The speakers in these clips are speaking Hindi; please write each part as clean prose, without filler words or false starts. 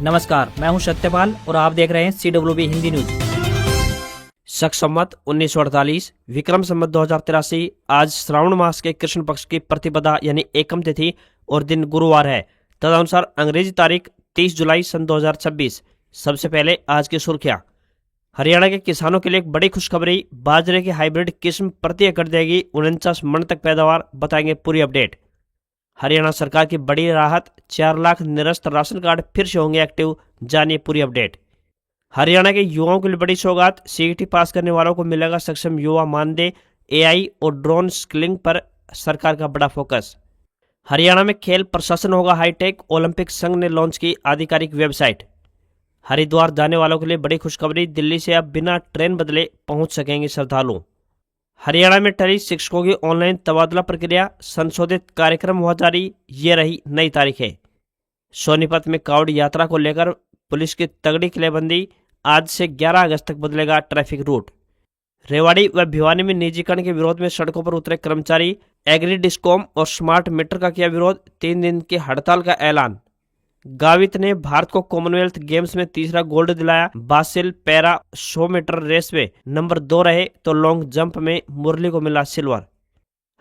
नमस्कार, मैं हूं सत्यपाल और आप देख रहे हैं CWB हिंदी न्यूज। शक संवत 1948 विक्रम संवत 2083 आज श्रावण मास के कृष्ण पक्ष की प्रतिपदा यानी एकम तिथि और दिन गुरुवार है। तदनुसार अंग्रेजी तारीख 30 जुलाई सन 2026। सबसे पहले आज की सुर्खियां। हरियाणा के किसानों के लिए एक बड़ी खुशखबरी, बाजरे की हाइब्रिड किस्म प्रति एकड़ देगी 49 मन तक पैदावार, बताएंगे पूरी अपडेट। हरियाणा सरकार की बड़ी राहत, 4 लाख निरस्त राशन कार्ड फिर से होंगे एक्टिव, जानिए पूरी अपडेट। हरियाणा के युवाओं के लिए बड़ी सौगात, CET पास करने वालों को मिलेगा सक्षम युवा मानदेय, AI और ड्रोन स्किलिंग पर सरकार का बड़ा फोकस। हरियाणा में खेल प्रशासन होगा हाईटेक, ओलंपिक संघ ने लॉन्च की आधिकारिक वेबसाइट। हरिद्वार जाने वालों के लिए बड़ी खुशखबरी, दिल्ली से अब बिना ट्रेन बदले पहुंच सकेंगे श्रद्धालु। हरियाणा में टली शिक्षकों की ऑनलाइन तबादला प्रक्रिया, संशोधित कार्यक्रम हुआ जारी, ये रही नई तारीखें। सोनीपत में कावड़ यात्रा को लेकर पुलिस की तगड़ी किलेबंदी, आज से 11 अगस्त तक बदलेगा ट्रैफिक रूट। रेवाड़ी व भिवानी में निजीकरण के विरोध में सड़कों पर उतरे कर्मचारी, एग्री डिस्कॉम और स्मार्ट मीटर का किया विरोध, 3 दिन की हड़ताल का ऐलान। गावित ने भारत को कॉमनवेल्थ गेम्स में तीसरा गोल्ड दिलाया। बासिल पैरा 100 मीटर रेस में नंबर 2 रहे तो लॉन्ग जंप में मुरली को मिला सिल्वर।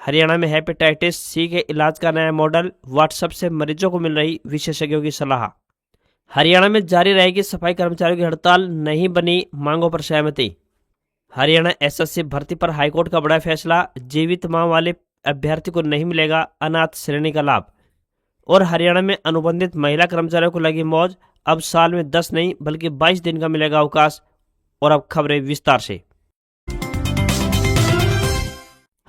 हरियाणा में हेपेटाइटिस C के इलाज का नया मॉडल, व्हाट्सएप से मरीजों को मिल रही विशेषज्ञों की सलाह। हरियाणा में जारी रहेगी सफाई कर्मचारियों की हड़ताल, नहीं बनी मांगों पर सहमति। हरियाणा SSC भर्ती पर हाईकोर्ट का बड़ा फैसला, जीवित मां वाले अभ्यर्थी को नहीं मिलेगा अनाथ श्रेणी का लाभ। और हरियाणा में अनुबंधित महिला कर्मचारियों को लगी मौज, अब साल में 10 नहीं बल्कि 22 दिन का मिलेगा अवकाश। और अब खबरें विस्तार से।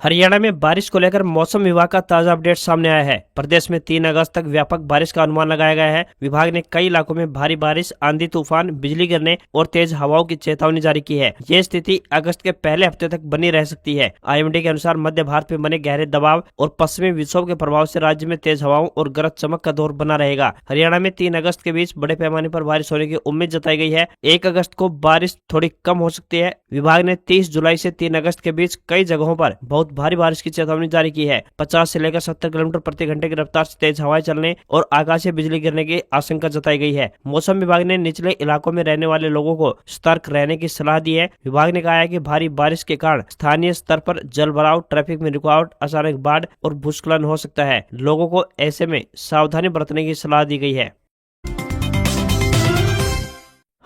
हरियाणा में बारिश को लेकर मौसम विभाग का ताजा अपडेट सामने आया है। प्रदेश में 3 अगस्त तक व्यापक बारिश का अनुमान लगाया गया है। विभाग ने कई इलाकों में भारी बारिश, आंधी तूफान, बिजली गिरने और तेज हवाओं की चेतावनी जारी की है। ये स्थिति अगस्त के पहले हफ्ते तक बनी रह सकती है। IMD के अनुसार मध्य भारत में बने गहरे दबाव और पश्चिमी विक्षोभ के प्रभाव से राज्य में तेज हवाओं और गरज चमक का दौर बना रहेगा। हरियाणा में 3 अगस्त के बीच बड़े पैमाने पर बारिश होने की उम्मीद जताई गई है। 1 अगस्त को बारिश थोड़ी कम हो सकती है। विभाग ने 30 जुलाई से 3 अगस्त के बीच कई जगहों पर बहुत भारी बारिश की चेतावनी जारी की है। 50 से लेकर 70 किलोमीटर प्रति घंटे की रफ्तार से तेज हवाएं चलने और आकाशीय बिजली गिरने की आशंका जताई गई है। मौसम विभाग ने निचले इलाकों में रहने वाले लोगों को सतर्क रहने की सलाह दी है। विभाग ने कहा है कि भारी बारिश के कारण स्थानीय स्तर पर जलभराव, ट्रैफिक में रुकावट, अचानक बाढ़ और भूस्खलन हो सकता है। लोगों को ऐसे में सावधानी बरतने की सलाह दी गई है।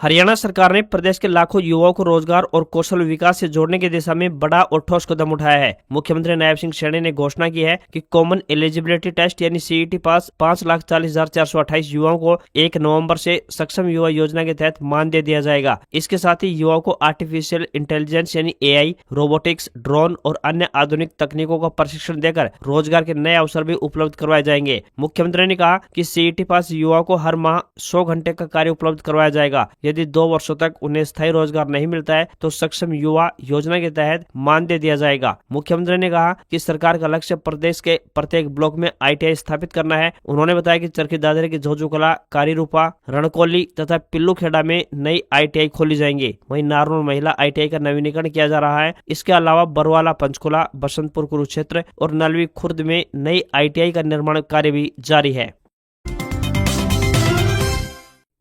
हरियाणा सरकार ने प्रदेश के लाखों युवाओं को रोजगार और कौशल विकास से जोड़ने की दिशा में बड़ा और ठोस कदम उठाया है। मुख्यमंत्री नायब सिंह सैनी ने घोषणा की है कि कॉमन एलिजिबिलिटी टेस्ट यानी CET पास 5,40,428 युवाओं को 1 नवंबर से सक्षम युवा योजना के तहत मानदेय दिया जाएगा। इसके साथ ही युवाओं को आर्टिफिशियल इंटेलिजेंस यानी AI, रोबोटिक्स, ड्रोन और अन्य आधुनिक तकनीकों का प्रशिक्षण देकर रोजगार के नए अवसर भी उपलब्ध करवाए जाएंगे। मुख्यमंत्री ने कहा कि CET पास युवाओं को हर माह 100 घंटे का कार्य उपलब्ध करवाया जाएगा। यदि 2 वर्षों तक उन्हें स्थायी रोजगार नहीं मिलता है तो सक्षम युवा योजना के तहत मानदेय दिया जाएगा। मुख्यमंत्री ने कहा कि सरकार का लक्ष्य प्रदेश के प्रत्येक ब्लॉक में ITI स्थापित करना है। उन्होंने बताया कि चरखी दादरे की झोझुकला, कारीरूपा, रणकोली तथा पिल्लू खेड़ा में नई ITI खोली जाएंगी। वहीं नारनौल महिला ITI का नवीनीकरण किया जा रहा है। इसके अलावा बरवाला, पंचकुला, बसंतपुर, कुरुक्षेत्र और नलवी खुर्द में नई ITI का निर्माण कार्य भी जारी है।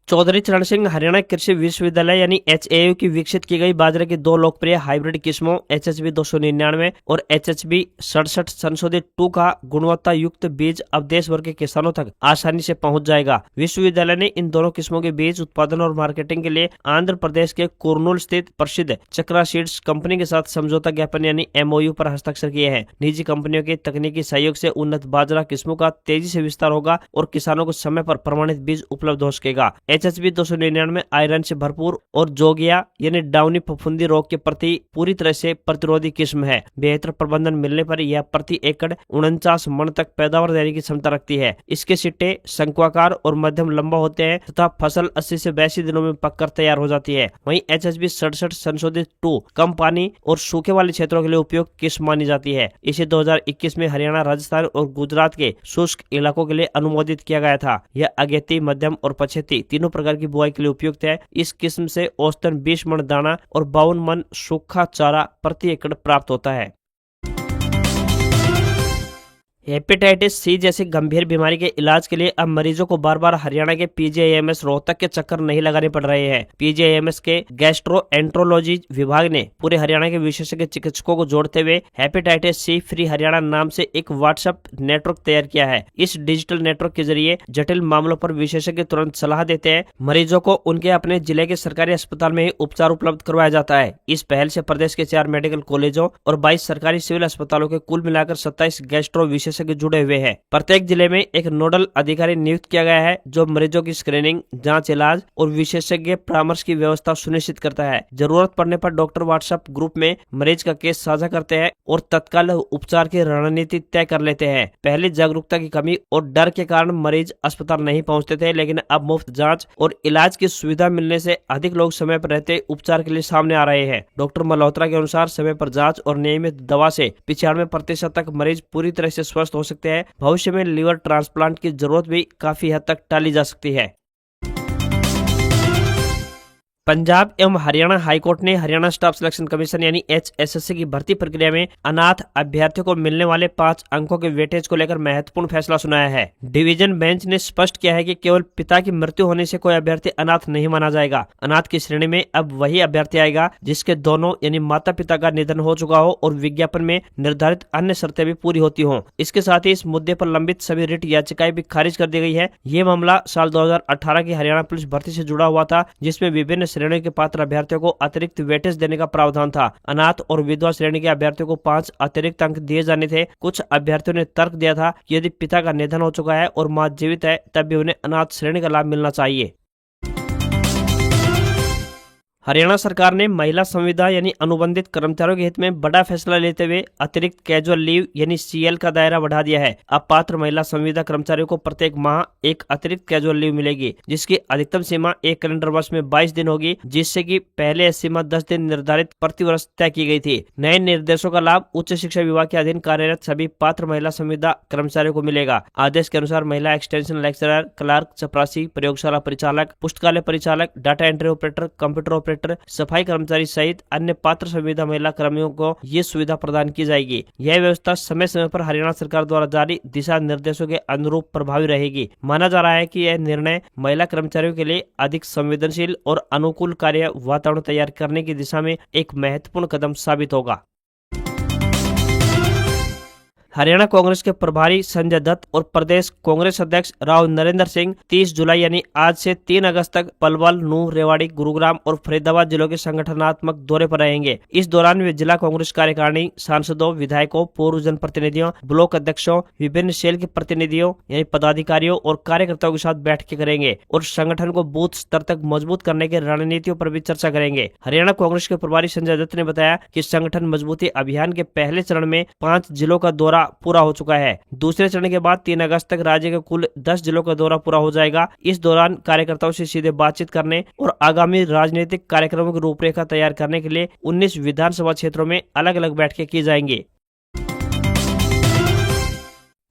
चौधरी चरण सिंह हरियाणा कृषि विश्वविद्यालय यानी HAU की विकसित की गई बाजरे की 2 लोकप्रिय हाइब्रिड किस्मों HHB 299 और HHB 67 संशोधित 2 का गुणवत्ता युक्त बीज अब देश भर के किसानों तक आसानी से पहुंच जाएगा। विश्वविद्यालय ने इन दोनों किस्मों के बीज उत्पादन और मार्केटिंग के लिए आंध्र प्रदेश के कुर्नूल स्थित प्रसिद्ध चक्रा सीड्स कंपनी के साथ समझौता ज्ञापन यानी MOU पर हस्ताक्षर किए हैं। निजी कंपनियों के तकनीकी सहयोग से उन्नत बाजरा किस्मों का तेजी से विस्तार होगा और किसानों को समय पर प्रमाणित बीज उपलब्ध हो सकेगा। HHB 299 आयरन से भरपूर और जोगिया यानी डाउनी फफूंदी रोग के प्रति पूरी तरह से प्रतिरोधी किस्म है। बेहतर प्रबंधन मिलने पर यह प्रति एकड़ 49 मन तक पैदावार देने की क्षमता रखती है। इसके सिट्टे शंक्वाकार और मध्यम लंबा होते हैं तथा फसल 80 से 82 दिनों में पककर तैयार हो जाती है। वहीं HHB 67 संशोधित 2 कम पानी और सूखे वाले क्षेत्रों के लिए उपयुक्त किस्म मानी जाती है। इसे 2021 में हरियाणा, राजस्थान और गुजरात के शुष्क इलाकों के लिए अनुमोदित किया गया था। यह अगेती, मध्यम और पछेती तीनों प्रकार की बुआई के लिए उपयुक्त है। इस किस्म से औसतन 20 मन दाना और 52 मन सूखा चारा प्रति एकड़ प्राप्त होता है। हेपेटाइटिस सी जैसी गंभीर बीमारी के इलाज के लिए अब मरीजों को बार बार हरियाणा के पीजीआईएमएस रोहतक के चक्कर नहीं लगाने पड़ रहे हैं। पीजीआईएमएस के गैस्ट्रोएंट्रोलॉजी विभाग ने पूरे हरियाणा के विशेषज्ञ चिकित्सकों को जोड़ते हुए हेपेटाइटिस सी फ्री हरियाणा नाम से एक व्हाट्सएप नेटवर्क तैयार किया है। इस डिजिटल नेटवर्क के जरिए जटिल मामलों पर विशेषज्ञ तुरंत सलाह देते हैं। मरीजों को उनके अपने जिले के सरकारी अस्पताल में ही उपचार उपलब्ध करवाया जाता है। इस पहल से प्रदेश के 4 मेडिकल कॉलेजों और 22 सरकारी सिविल अस्पतालों के कुल मिलाकर 27 गैस्ट्रो विशेषज्ञ जुड़े हुए हैं। प्रत्येक जिले में एक नोडल अधिकारी नियुक्त किया गया है जो मरीजों की स्क्रीनिंग, जांच, इलाज और विशेषज्ञ परामर्श की व्यवस्था सुनिश्चित करता है। जरूरत पड़ने पर डॉक्टर व्हाट्सएप ग्रुप में मरीज का केस साझा करते हैं और तत्काल उपचार की रणनीति तय कर लेते हैं। पहले जागरूकता की कमी और डर के कारण मरीज अस्पताल नहीं पहुंचते थे, लेकिन अब मुफ्त जांच और इलाज की सुविधा मिलने से अधिक लोग समय पर रहते उपचार के लिए सामने आ रहे हैं। डॉक्टर मल्होत्रा के अनुसार समय पर जांच और नियमित दवा से 95% तक मरीज पूरी तरह से स्वस्थ हो सकते हैं। भविष्य में लीवर ट्रांसप्लांट की जरूरत भी काफी हद तक टाली जा सकती है। पंजाब एवं हरियाणा हाईकोर्ट ने हरियाणा स्टाफ सिलेक्शन कमीशन यानी HSSC की भर्ती प्रक्रिया में अनाथ अभ्यर्थियों को मिलने वाले 5 अंकों के वेटेज को लेकर महत्वपूर्ण फैसला सुनाया है। डिवीजन बेंच ने स्पष्ट किया है कि केवल पिता की मृत्यु होने से कोई अभ्यर्थी अनाथ नहीं माना जाएगा। अनाथ की श्रेणी में अब वही अभ्यर्थी आएगा जिसके दोनों यानी माता पिता का निधन हो चुका हो और विज्ञापन में निर्धारित अन्य शर्तें भी पूरी होती हों। इसके साथ ही इस मुद्दे पर लंबित सभी रिट याचिकाएं भी खारिज कर दी गई है। ये मामला साल 2018 की हरियाणा पुलिस भर्ती से जुड़ा हुआ था, जिसमें विभिन्न श्रेणियों के पात्र अभ्यर्थियों को अतिरिक्त वेटेज देने का प्रावधान था। अनाथ और विधवा श्रेणी के अभ्यर्थियों को 5 अतिरिक्त अंक दिए जाने थे। कुछ अभ्यर्थियों ने तर्क दिया था कि यदि पिता का निधन हो चुका है और मां जीवित है तब भी उन्हें अनाथ श्रेणी का लाभ मिलना चाहिए। हरियाणा सरकार ने महिला संविदा यानी अनुबंधित कर्मचारियों के हित में बड़ा फैसला लेते हुए अतिरिक्त कैजुअल लीव यानी CL का दायरा बढ़ा दिया है। अब पात्र महिला संविदा कर्मचारियों को प्रत्येक माह एक अतिरिक्त कैजुअल लीव मिलेगी, जिसकी अधिकतम सीमा 1 कैलेंडर वर्ष में 22 दिन होगी, जिससे कि पहले सीमा 10 दिन निर्धारित प्रति वर्ष तय की गई थी। नए निर्देशों का लाभ उच्च शिक्षा विभाग के अधीन कार्यरत सभी पात्र महिला संविदा कर्मचारियों को मिलेगा। आदेश के अनुसार महिला एक्सटेंशन लेक्चरर, क्लर्क, चपरासी, प्रयोगशाला परिचालक, पुस्तकालय परिचालक, data entry operator, computer operator, सफाई कर्मचारी सहित अन्य पात्र संविदा महिला कर्मियों को ये सुविधा प्रदान की जाएगी। यह व्यवस्था समय समय पर हरियाणा सरकार द्वारा जारी दिशा निर्देशों के अनुरूप प्रभावी रहेगी। माना जा रहा है कि यह निर्णय महिला कर्मचारियों के लिए अधिक संवेदनशील और अनुकूल कार्य वातावरण तैयार करने की दिशा में एक महत्वपूर्ण कदम साबित होगा। हरियाणा कांग्रेस के प्रभारी संजय दत्त और प्रदेश कांग्रेस अध्यक्ष राव नरेंद्र सिंह 30 जुलाई यानी आज से 3 अगस्त तक पलवल, नूंह, रेवाड़ी, गुरुग्राम और फरीदाबाद जिलों के संगठनात्मक दौरे पर रहेंगे। इस दौरान वे जिला कांग्रेस कार्यकारिणी, सांसदों, विधायकों, पूर्व जनप्रतिनिधियों, ब्लॉक अध्यक्षों, विभिन्न सेल के प्रतिनिधियों यानी पदाधिकारियों और कार्यकर्ताओं के साथ बैठकें करेंगे और संगठन को बूथ स्तर तक मजबूत करने की रणनीतियों पर भी चर्चा करेंगे। हरियाणा कांग्रेस के प्रभारी संजय दत्त ने बताया कि संगठन मजबूती अभियान के पहले चरण में 5 जिलों का दौरा पूरा हो चुका है। दूसरे चरण के बाद 3 अगस्त तक राज्य के कुल 10 जिलों का दौरा पूरा हो जाएगा। इस दौरान कार्यकर्ताओं से सीधे बातचीत करने और आगामी राजनीतिक कार्यक्रमों की रूपरेखा तैयार करने के लिए 19 विधानसभा क्षेत्रों में अलग अलग बैठकें की जाएंगी।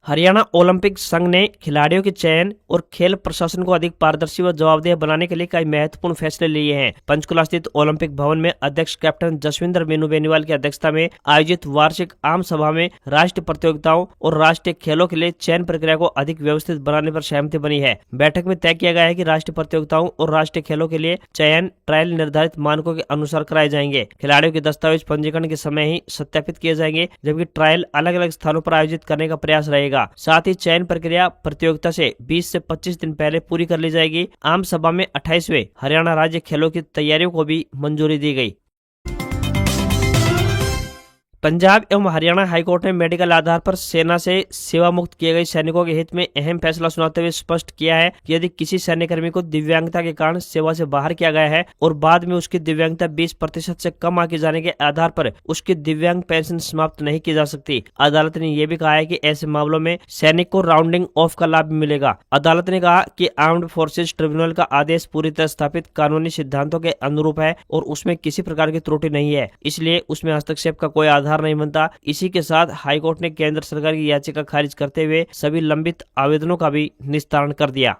हरियाणा ओलंपिक संघ ने खिलाड़ियों के चयन और खेल प्रशासन को अधिक पारदर्शी व जवाबदेह बनाने के लिए कई महत्वपूर्ण फैसले लिए हैं। पंचकुला स्थित ओलंपिक भवन में अध्यक्ष कैप्टन जसविंदर मीनू बेनीवाल की अध्यक्षता में आयोजित वार्षिक आम सभा में राष्ट्रीय प्रतियोगिताओं और राष्ट्रीय खेलों के लिए चयन प्रक्रिया को अधिक व्यवस्थित बनाने पर सहमति बनी है। बैठक में तय किया गया है कि राष्ट्रीय प्रतियोगिताओं और राष्ट्रीय खेलों के लिए चयन ट्रायल निर्धारित मानकों के अनुसार कराए जाएंगे। खिलाड़ियों के दस्तावेज पंजीकरण के समय ही सत्यापित किए जाएंगे, जबकि ट्रायल अलग अलग स्थानों पर आयोजित करने का प्रयास रहेगा। साथ ही चयन प्रक्रिया प्रतियोगिता से 20 से 25 दिन पहले पूरी कर ली जाएगी। आम सभा में 28वें हरियाणा राज्य खेलों की तैयारियों को भी मंजूरी दी गई। पंजाब एवं हरियाणा हाईकोर्ट ने मेडिकल आधार पर सेना से सेवा मुक्त किए गए सैनिकों के हित में अहम फैसला सुनाते हुए स्पष्ट किया है कि यदि किसी सैन्य कर्मी को दिव्यांगता के कारण सेवा से बाहर किया गया है और बाद में उसकी दिव्यांगता 20% से कम आंके जाने के आधार पर उसकी दिव्यांग पेंशन समाप्त नहीं की जा सकती। अदालत ने यह भी कहा है कि ऐसे मामलों में सैनिक को राउंडिंग ऑफ का लाभ मिलेगा। अदालत ने कहा कि आर्म्ड फोर्सेज ट्रिब्यूनल का आदेश पूरी तरह स्थापित कानूनी सिद्धांतों के अनुरूप है और उसमें किसी प्रकार की त्रुटि नहीं है, इसलिए उसमें हस्तक्षेप का कोई आधार नहीं बनता। इसी के साथ हाईकोर्ट ने केंद्र सरकार की याचिका खारिज करते हुए सभी लंबित आवेदनों का भी निस्तारण कर दिया।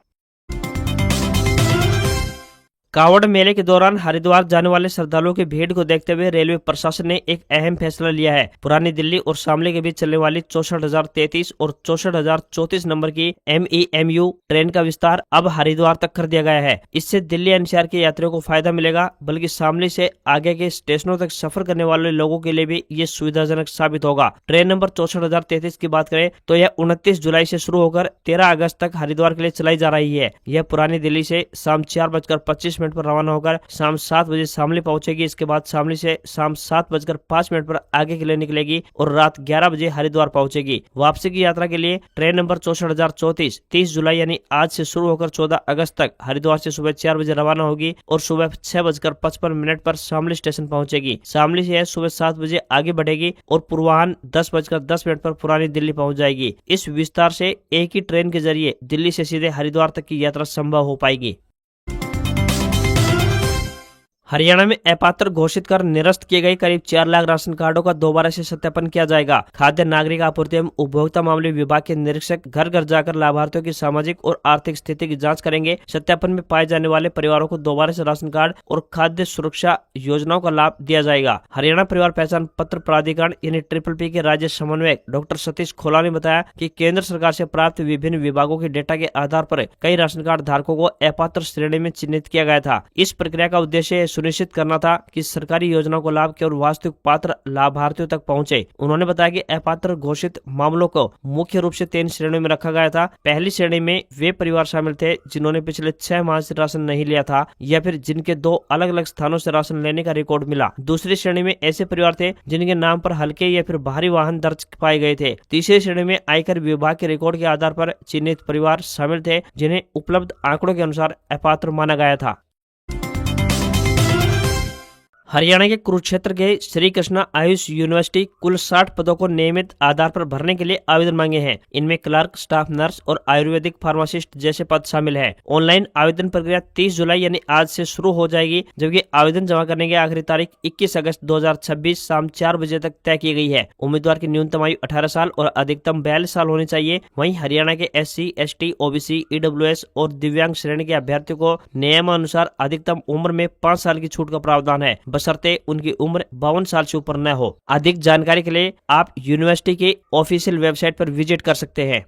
कांवड़ मेले के दौरान हरिद्वार जाने वाले श्रद्धालुओं की भीड़ को देखते हुए रेलवे प्रशासन ने एक अहम फैसला लिया है। पुरानी दिल्ली और शामली के बीच चलने वाली 64,033 और 64,034 नंबर की MEMU ट्रेन का विस्तार अब हरिद्वार तक कर दिया गया है। इससे दिल्ली एनसीआर के यात्रियों को फायदा मिलेगा, बल्कि शामली से आगे के स्टेशनों तक सफर करने वाले लोगों के लिए भी ये सुविधाजनक साबित होगा। ट्रेन नंबर 64,033 की बात करें तो यह 29 जुलाई से शुरू होकर 13 अगस्त तक हरिद्वार के लिए चलाई जा रही है। यह पुरानी दिल्ली से शाम 4:25 पर रवाना होकर शाम 7 बजे शामली पहुंचेगी। इसके बाद शामली से शाम 7:05 पर आगे के लिए निकलेगी और रात 11 बजे हरिद्वार पहुंचेगी। वापसी की यात्रा के लिए ट्रेन नंबर 64,034 30 जुलाई यानी आज से शुरू होकर 14 अगस्त तक हरिद्वार से सुबह 4 बजे रवाना होगी और सुबह 6:55 पर शामली स्टेशन पहुंचेगी। शामली से सुबह 7 बजे आगे बढ़ेगी और पूर्वाह्न 10:10 पर पुरानी दिल्ली पहुंच जाएगी। इस विस्तार से एक ही ट्रेन के जरिए दिल्ली से सीधे हरिद्वार तक की यात्रा संभव हो पाएगी। हरियाणा में अपात्र घोषित कर निरस्त किए गए करीब 4 लाख राशन कार्डों का दोबारा से सत्यापन किया जाएगा। खाद्य नागरिक आपूर्ति एवं उपभोक्ता मामले विभाग के निरीक्षक घर घर जाकर लाभार्थियों की सामाजिक और आर्थिक स्थिति की जांच करेंगे। सत्यापन में पाए जाने वाले परिवारों को दोबारा से राशन कार्ड और खाद्य सुरक्षा योजनाओं का लाभ दिया जाएगा। हरियाणा परिवार पहचान पत्र प्राधिकरण यानी PPP के राज्य समन्वयक डॉक्टर सतीश खोला ने बताया कि केंद्र सरकार से प्राप्त विभिन्न विभागों के डेटा के आधार पर कई राशन कार्ड धारकों को अपात्र श्रेणी में चिन्हित किया गया था। इस प्रक्रिया का उद्देश्य सुनिश्चित करना था कि सरकारी योजनाओं को लाभ केवल वास्तविक पात्र लाभार्थियों तक पहुंचे। उन्होंने बताया कि अपात्र घोषित मामलों को मुख्य रूप से 3 श्रेणियों में रखा गया था। पहली श्रेणी में वे परिवार शामिल थे जिन्होंने पिछले 6 माह से राशन नहीं लिया था या फिर जिनके 2 अलग अलग स्थानों से राशन लेने का रिकॉर्ड मिला। दूसरी श्रेणी में ऐसे परिवार थे जिनके नाम पर हल्के या फिर भारी वाहन दर्ज पाए गए थे। तीसरी श्रेणी में आयकर विभाग के रिकॉर्ड के आधार पर चिन्हित परिवार शामिल थे जिन्हें उपलब्ध आंकड़ों के अनुसार अपात्र माना गया था। हरियाणा के कुरुक्षेत्र के श्री कृष्णा आयुष यूनिवर्सिटी कुल 60 पदों को नियमित आधार पर भरने के लिए आवेदन मांगे हैं। इनमें क्लर्क, स्टाफ नर्स और आयुर्वेदिक फार्मासिस्ट जैसे पद शामिल हैं। ऑनलाइन आवेदन प्रक्रिया 30 जुलाई यानी आज से शुरू हो जाएगी, जबकि आवेदन जमा करने की आखिरी तारीख 21 अगस्त 2026 शाम 4 बजे तक तय की गई है। उम्मीदवार की न्यूनतम आयु 18 साल और अधिकतम 42 साल होनी चाहिए। वहीं हरियाणा के SC, ST, OBC, EWS और दिव्यांग श्रेणी के अभ्यर्थियों को नियमानुसार अधिकतम उम्र में 5 साल की छूट का प्रावधान है, बशर्ते उनकी उम्र 52 साल से ऊपर न हो। अधिक जानकारी के लिए आप यूनिवर्सिटी के ऑफिशियल वेबसाइट पर विजिट कर सकते हैं।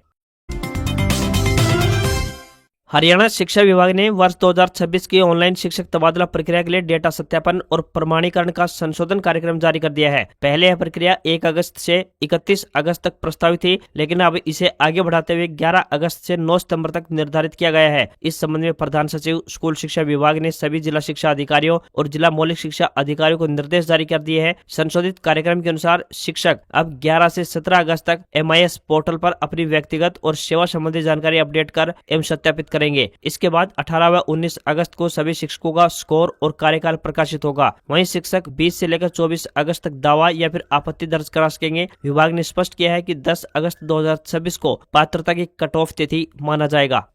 हरियाणा शिक्षा विभाग ने वर्ष 2026 की ऑनलाइन शिक्षक तबादला प्रक्रिया के लिए डेटा सत्यापन और प्रमाणीकरण का संशोधन कार्यक्रम जारी कर दिया है। पहले यह प्रक्रिया 1 अगस्त से 31 अगस्त तक प्रस्तावित थी, लेकिन अब इसे आगे बढ़ाते हुए 11 अगस्त से 9 सितंबर तक निर्धारित किया गया है। इस संबंध में प्रधान सचिव स्कूल शिक्षा विभाग ने सभी जिला शिक्षा अधिकारियों और जिला मौलिक शिक्षा अधिकारियों को निर्देश जारी कर दिए हैं। संशोधित कार्यक्रम के अनुसार शिक्षक अब 11 से 17 अगस्त तक MIS पोर्टल पर अपनी व्यक्तिगत और सेवा संबंधी जानकारी अपडेट कर एवं सत्यापित करेंगे। इसके बाद 18 व 19 अगस्त को सभी शिक्षकों का स्कोर और कार्यकाल प्रकाशित होगा। वहीं शिक्षक 20 से लेकर 24 अगस्त तक दावा या फिर आपत्ति दर्ज करा सकेंगे। विभाग ने स्पष्ट किया है कि 10 अगस्त 2026 को पात्रता की कट ऑफ तिथि माना जाएगा।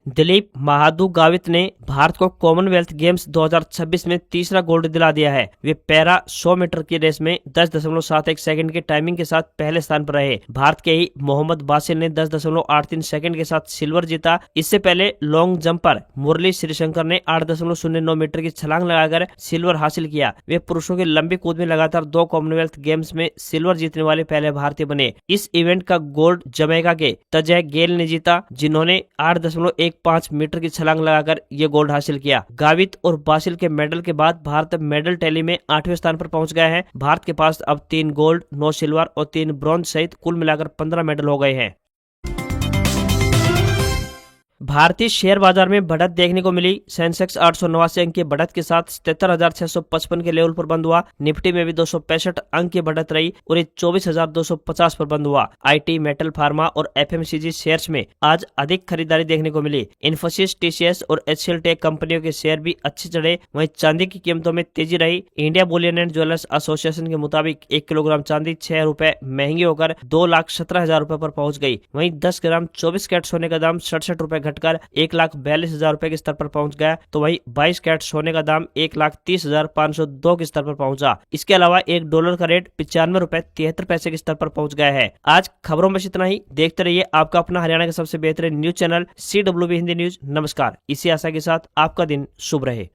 दिलीप महादू गावित ने भारत को कॉमनवेल्थ गेम्स 2026 में तीसरा गोल्ड दिला दिया है। वे पैरा 100 मीटर की रेस में 10.71 सेकंड के टाइमिंग के साथ पहले स्थान पर रहे। भारत के ही मोहम्मद बासिल ने 10.83 सेकंड के साथ सिल्वर जीता। इससे पहले लॉन्ग जंप पर मुरली श्रीशंकर ने 8.09 मीटर की छलांग लगाकर सिल्वर हासिल किया। वे पुरुषों की लंबी कूद में लगातार 2 कॉमनवेल्थ गेम्स में सिल्वर जीतने वाले पहले भारतीय बने। इस इवेंट का गोल्ड जमैका के तजय गेल ने जीता, जिन्होंने 8.15 मीटर की छलांग लगाकर ये गोल्ड हासिल किया। गावित और बासिल के मेडल के बाद भारत मेडल टैली में 8वें स्थान पर पहुंच गया है। भारत के पास अब 3 गोल्ड, 9 सिल्वर और 3 ब्रॉन्ज सहित कुल मिलाकर 15 मेडल हो गए हैं। भारतीय शेयर बाजार में बढ़त देखने को मिली। सेंसेक्स 889 अंक की बढ़त के साथ 77,655 के लेवल पर बंद हुआ। निफ्टी में भी 265 अंक की बढ़त रही और ये 24,250 पर बंद हुआ। IT, मेटल, फार्मा और FMCG शेयर्स में आज अधिक खरीदारी देखने को मिली। इन्फोसिस, TCS और HCL टेक कंपनियों के शेयर भी अच्छे चढ़े। वहीं चांदी की कीमतों में तेजी रही। India Boolean and jewellers association के मुताबिक 1 किलोग्राम चांदी 6 रुपए महंगी होकर 2,17,000 रुपए पर पहुंच गई। वहीं 10 ग्राम 24 कैरेट सोने का दाम 67 रुपए घटकर घटकर 1,42,000 रुपए के स्तर पर पहुंच गया। तो वहीं 22 कैरेट सोने का दाम 1,30,502 के स्तर पर पहुंचा। इसके अलावा $1 का रेट 95 रुपए 73 पैसे के स्तर पर पहुंच गया है। आज खबरों में इतना ही। देखते रहिए आपका अपना हरियाणा का सबसे बेहतरीन news channel CWB Hindi news. नमस्कार। इसी आशा के साथ आपका दिन शुभ रहे।